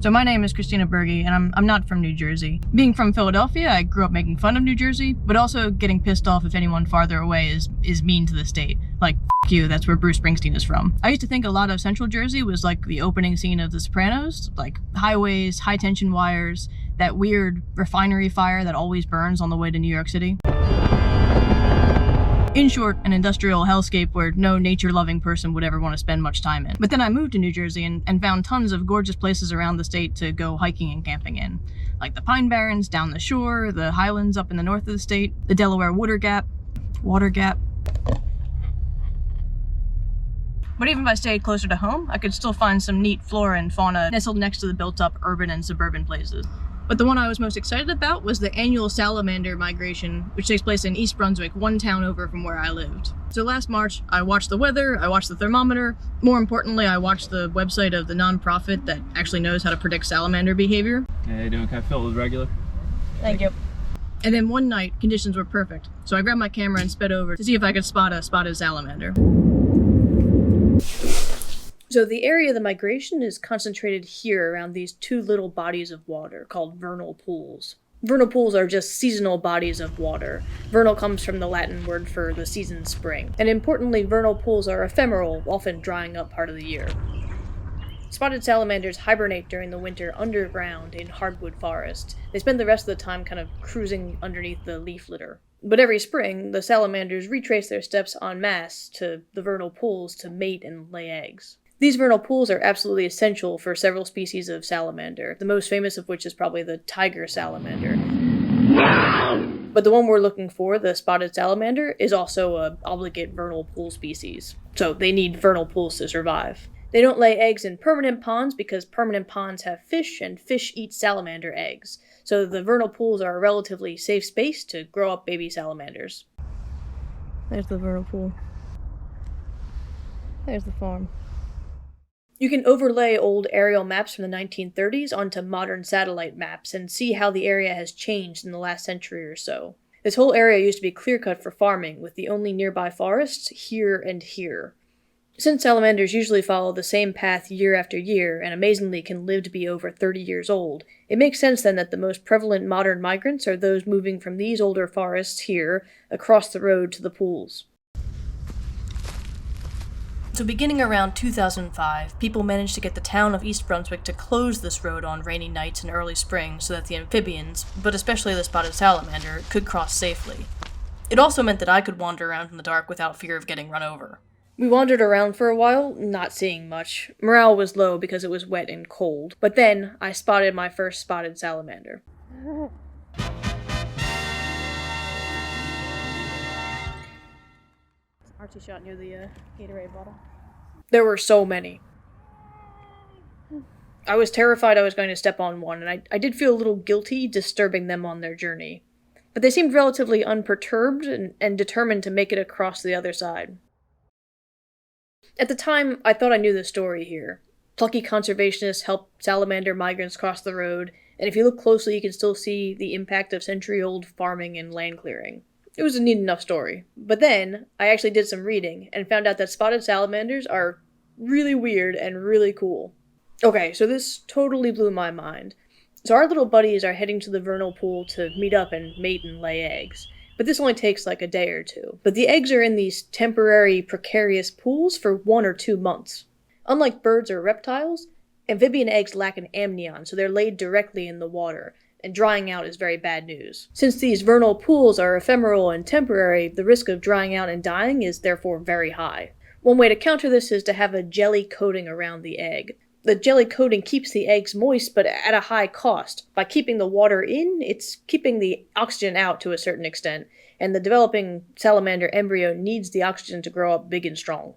So my name is Christina Berge, and I'm not from New Jersey. Being from Philadelphia, I grew up making fun of New Jersey, but also getting pissed off if anyone farther away is mean to the state. Like, f*** you, that's where Bruce Springsteen is from. I used to think a lot of Central Jersey was like the opening scene of The Sopranos, like highways, high-tension wires, that weird refinery fire that always burns on the way to New York City. In short, an industrial hellscape where no nature-loving person would ever want to spend much time in. But then I moved to New Jersey and found tons of gorgeous places around the state to go hiking and camping in. Like the Pine Barrens down the shore, the Highlands up in the north of the state, the Delaware Water Gap. But even if I stayed closer to home, I could still find some neat flora and fauna nestled next to the built-up urban and suburban places. But the one I was most excited about was the annual salamander migration, which takes place in East Brunswick, one town over from where I lived. So last March, I watched the weather, I watched the thermometer. More importantly, I watched the website of the nonprofit that actually knows how to predict salamander behavior. Yeah, how you doing? Can I fill it with regular? Thank you. And then one night, conditions were perfect. So I grabbed my camera and sped over to see if I could spot a spotted salamander. So the area of the migration is concentrated here around these two little bodies of water called vernal pools. Vernal pools are just seasonal bodies of water. Vernal comes from the Latin word for the season spring. And importantly, vernal pools are ephemeral, often drying up part of the year. Spotted salamanders hibernate during the winter underground in hardwood forest. They spend the rest of the time kind of cruising underneath the leaf litter. But every spring, the salamanders retrace their steps en masse to the vernal pools to mate and lay eggs. These vernal pools are absolutely essential for several species of salamander, the most famous of which is probably the tiger salamander. But the one we're looking for, the spotted salamander, is also an obligate vernal pool species, so they need vernal pools to survive. They don't lay eggs in permanent ponds because permanent ponds have fish, and fish eat salamander eggs, so the vernal pools are a relatively safe space to grow up baby salamanders. There's the vernal pool. There's the farm. You can overlay old aerial maps from the 1930s onto modern satellite maps and see how the area has changed in the last century or so. This whole area used to be clear-cut for farming, with the only nearby forests here and here. Since salamanders usually follow the same path year after year, and amazingly can live to be over 30 years old, it makes sense then that the most prevalent modern migrants are those moving from these older forests here across the road to the pools. So beginning around 2005, people managed to get the town of East Brunswick to close this road on rainy nights in early spring so that the amphibians, but especially the spotted salamander, could cross safely. It also meant that I could wander around in the dark without fear of getting run over. We wandered around for a while, not seeing much. Morale was low because it was wet and cold, but then I spotted my first spotted salamander. Archie shot near the Gatorade bottle. There were so many. I was terrified I was going to step on one, and I did feel a little guilty disturbing them on their journey. But they seemed relatively unperturbed and determined to make it across the other side. At the time, I thought I knew the story here. Plucky conservationists help salamander migrants cross the road, and if you look closely you can still see the impact of century-old farming and land clearing. It was a neat enough story. But then, I actually did some reading, and found out that spotted salamanders are really weird and really cool. Okay, so this totally blew my mind. So our little buddies are heading to the vernal pool to meet up and mate and lay eggs. But this only takes like a day or two. But the eggs are in these temporary, precarious pools for 1 or 2 months. Unlike birds or reptiles, amphibian eggs lack an amnion, so they're laid directly in the water, and drying out is very bad news. Since these vernal pools are ephemeral and temporary, the risk of drying out and dying is therefore very high. One way to counter this is to have a jelly coating around the egg. The jelly coating keeps the eggs moist, but at a high cost. By keeping the water in, it's keeping the oxygen out to a certain extent, and the developing salamander embryo needs the oxygen to grow up big and strong.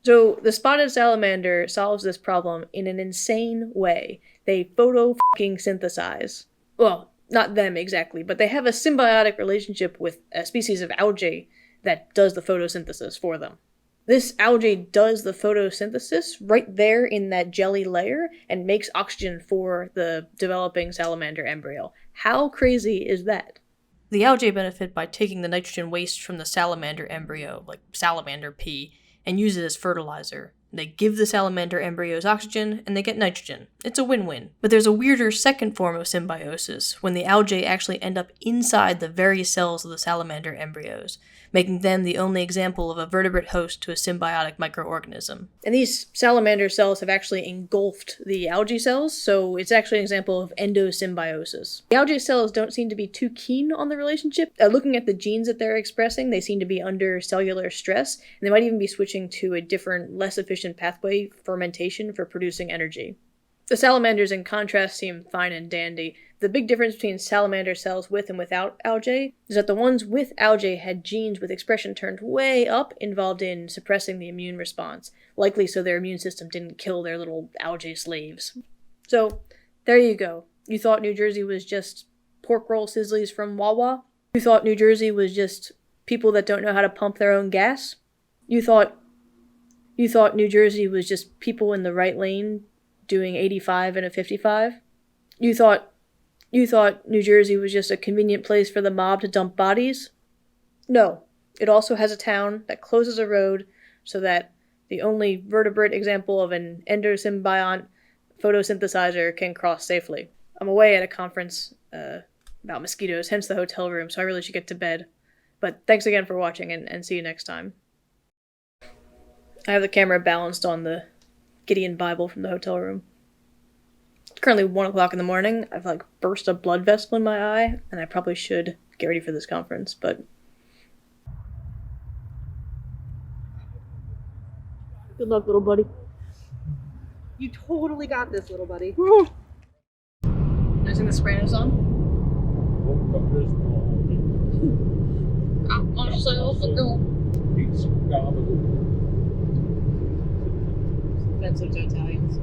So the spotted salamander solves this problem in an insane way. They photosynthesize. Well, not them exactly, but they have a symbiotic relationship with a species of algae that does the photosynthesis for them. This algae does the photosynthesis right there in that jelly layer and makes oxygen for the developing salamander embryo. How crazy is that? The algae benefit by taking the nitrogen waste from the salamander embryo, like salamander pee, and use it as fertilizer. They give the salamander embryos oxygen, and they get nitrogen. It's a win-win. But there's a weirder second form of symbiosis, when the algae actually end up inside the very cells of the salamander embryos, making them the only example of a vertebrate host to a symbiotic microorganism. And these salamander cells have actually engulfed the algae cells, so it's actually an example of endosymbiosis. The algae cells don't seem to be too keen on the relationship. Looking at the genes that they're expressing, they seem to be under cellular stress, and they might even be switching to a different, less efficient pathway, fermentation, for producing energy. The salamanders, in contrast, seem fine and dandy. The big difference between salamander cells with and without algae is that the ones with algae had genes with expression turned way up involved in suppressing the immune response, likely so their immune system didn't kill their little algae slaves. So, there you go. You thought New Jersey was just pork roll sizzlies from Wawa? You thought New Jersey was just people that don't know how to pump their own gas? You thought New Jersey was just people in the right lane doing 85 and a 55? You thought New Jersey was just a convenient place for the mob to dump bodies? No. It also has a town that closes a road so that the only vertebrate example of an endosymbiont photosynthesizer can cross safely. I'm away at a conference about mosquitoes, hence the hotel room, so I really should get to bed. But thanks again for watching, and see you next time. I have the camera balanced on the Gideon Bible from the hotel room. It's currently 1 o'clock in the morning. I've burst a blood vessel in my eye, and I probably should get ready for this conference, but good luck, little buddy. You totally got this, little buddy. Using the spray on? Myself a go. Offensive to Italians.